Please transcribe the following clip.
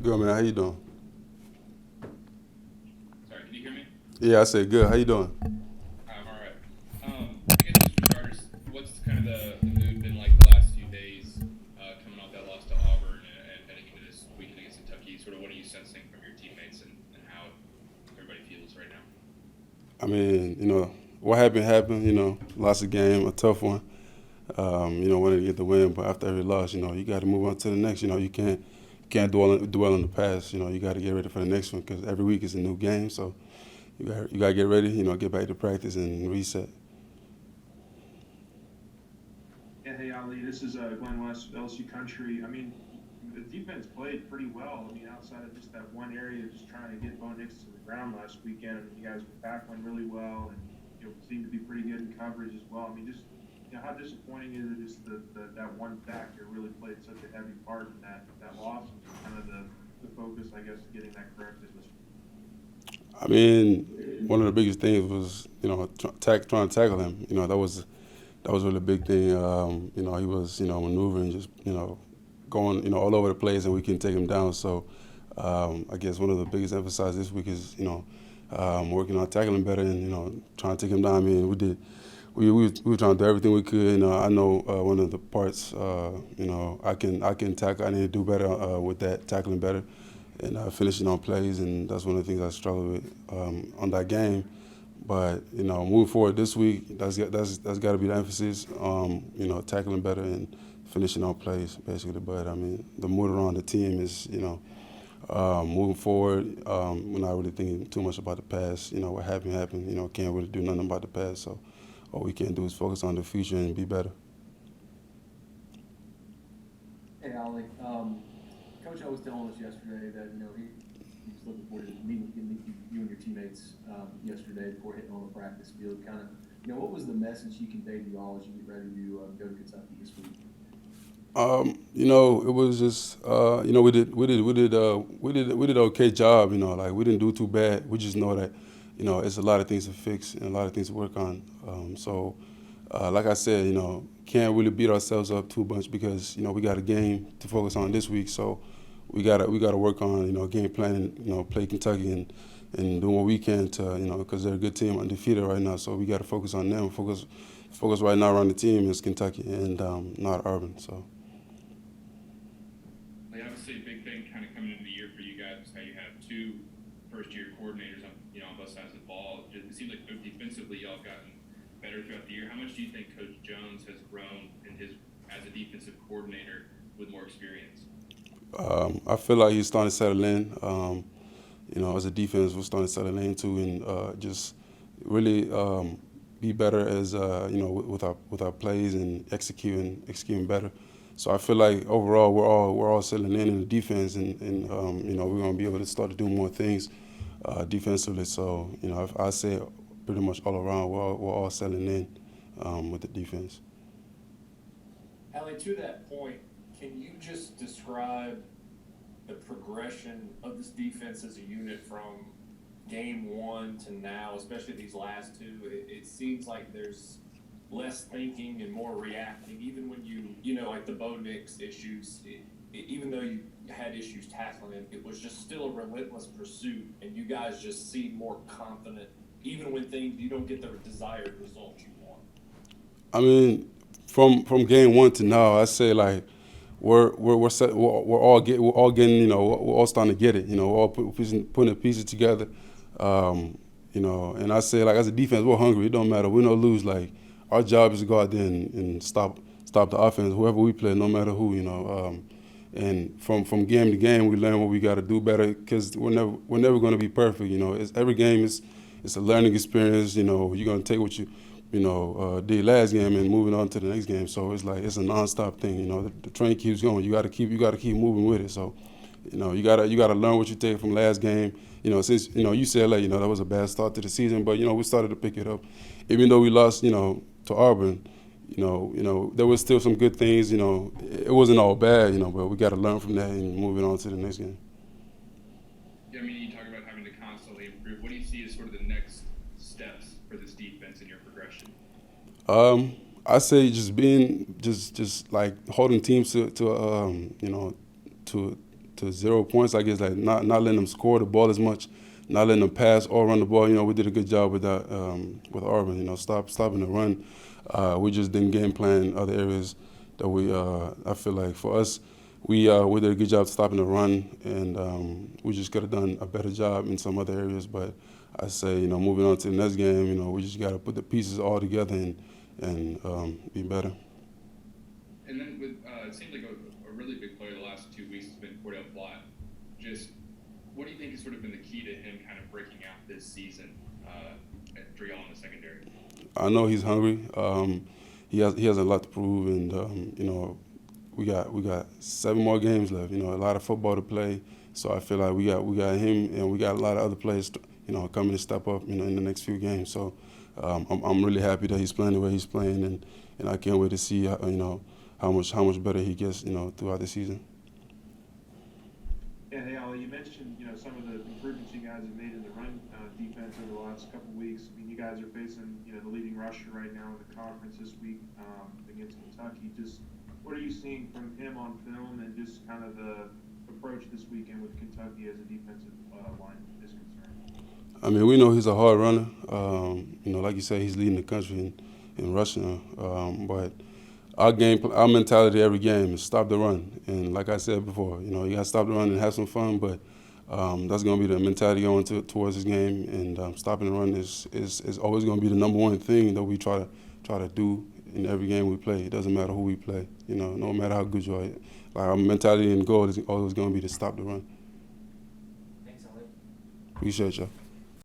Good, man. How you doing? Sorry, can you hear me? Yeah, I said good. How you doing? I'm all right. I guess just for starters, what's kind of the mood been like the last few days, coming off that loss to Auburn and heading into this weekend against Kentucky? Sort of what are you sensing from your teammates and how everybody feels right now? I mean, what happened happened. Lost a game, a tough one. Wanted to get the win, but after every loss, you got to move on to the next. You can't dwell on the past. You got to get ready for the next one because every week is a new game. So you got to get ready. Get back to practice and reset. Yeah, hey Ali, this is Glenn West, LSU Country. I mean, the defense played pretty well. I mean, outside of just that one area, just trying to get Bo Nix to the ground last weekend. I mean, you guys were tackling really well, and seemed to be pretty good in coverage as well. I mean, just how disappointing is it just that one factor really played such a heavy part in that loss, and just kind of the focus, I guess, getting that corrected this. I mean, one of the biggest things was trying to tackle him. That was really a big thing. He was maneuvering, just going all over the place, and we couldn't take him down. So I guess one of the biggest emphasis this week is working on tackling better and trying to take him down. I mean, we did. We were trying to do everything we could. I know one of the parts. I can tackle. I need to do better with that, tackling better, and finishing on plays. And that's one of the things I struggle with on that game. But moving forward this week, that's got to be the emphasis. Tackling better and finishing on plays, basically. But I mean, the mood around the team is moving forward. We're not really thinking too much about the past. What happened happened. Can't really do nothing about the past. So all we can do is focus on the future and be better. Hey, Ollie. Coach, I was telling us yesterday that he was looking forward to meeting you and your teammates yesterday before hitting on the practice field. Kind of, what was the message he conveyed to y'all as you get ready to go to Kentucky this week? It was just we did okay job. Like we didn't do too bad. We just know that it's a lot of things to fix and a lot of things to work on. Like I said, can't really beat ourselves up too much because we got a game to focus on this week. So we gotta work on game planning. Play Kentucky and doing what we can to because they're a good team, undefeated right now. So we got to focus on them. Focus right now around the team is Kentucky and not Urban. So. Like obviously, a big thing kind of coming into the year for you guys is how you have two first-year coordinators on on both sides of the ball. It seems like defensively y'all have gotten better throughout the year. How much do you think Coach Jones has grown in his as a defensive coordinator with more experience? I feel like he's starting to settle in. As a defense, we're starting to settle in too, and just really be better as with our plays and executing better. So I feel like overall we're all settling in the defense, and we're gonna be able to start to do more things defensively. So if I say pretty much all around we're all settling in with the defense. Allie, to that point, can you just describe the progression of this defense as a unit from game one to now, especially these last two? It seems like there's less thinking and more reacting. Even when like the Bo Nix issues, even though you had issues tackling it was just still a relentless pursuit, and you guys just seem more confident, even when things you don't get the desired result you want. I mean, from game one to now, I say like we're all getting we're all starting to get it. We're all putting the pieces together. And I say like as a defense, we're hungry. It don't matter win or lose. Like our job is to go out there and stop the offense, whoever we play, no matter who. And from game to game, we learn what we got to do better because we're never going to be perfect. It's every game is it's a learning experience. You're going to take what you did last game and moving on to the next game. So it's like it's a nonstop thing. The train keeps going. You got to keep moving with it. So you gotta learn what you take from last game. Since UCLA, that was a bad start to the season, but we started to pick it up. Even though we lost, to Auburn, there was still some good things. It wasn't all bad, but we got to learn from that and moving on to the next game. Yeah, I mean, you talk about having to constantly improve. What do you see as sort of the next steps for this defense in your progression? I say just being just like holding teams to to 0 points. I guess like not letting them score the ball as much, not letting them pass or run the ball. You know, we did a good job with that with Auburn. You know, stopping the run. We just didn't game plan other areas that we. I feel like for us, we did a good job stopping the run, and we just could have done a better job in some other areas. But I say, you know, moving on to the next game, you know, we just got to put the pieces all together and be better. And then with it seems like a really big player the last 2 weeks has been Cordell Plott. Just what do you think has sort of been the key to him kind of breaking out this season for y'all in the secondary? I know he's hungry. He has a lot to prove, and you know, we got 7 more games left. You know, a lot of football to play. So I feel like we got him, and we got a lot of other players, you know, coming to step up, you know, in the next few games. So I'm really happy that he's playing the way he's playing, and I can't wait to see you know how much better he gets, you know, throughout the season. Yeah, hey, Ali, you mentioned, you know, some of the improvements you guys have made in the run defense over the last couple of weeks. I mean, you guys are facing, you know, the leading rusher right now in the conference this week against Kentucky. Just what are you seeing from him on film, and just kind of the approach this weekend with Kentucky as a defensive line is concerned? I mean, we know he's a hard runner. You know, like you said, he's leading the country in rushing. But our mentality every game is stop the run. And like I said before, you know, you got to stop the run and have some fun. But that's going to be the mentality going towards this game. And stopping the run is always going to be the number one thing that we try to do in every game we play. It doesn't matter who we play. You know, no matter how good you are. Like our mentality and goal is always going to be to stop the run. Thanks, Ali. Appreciate you.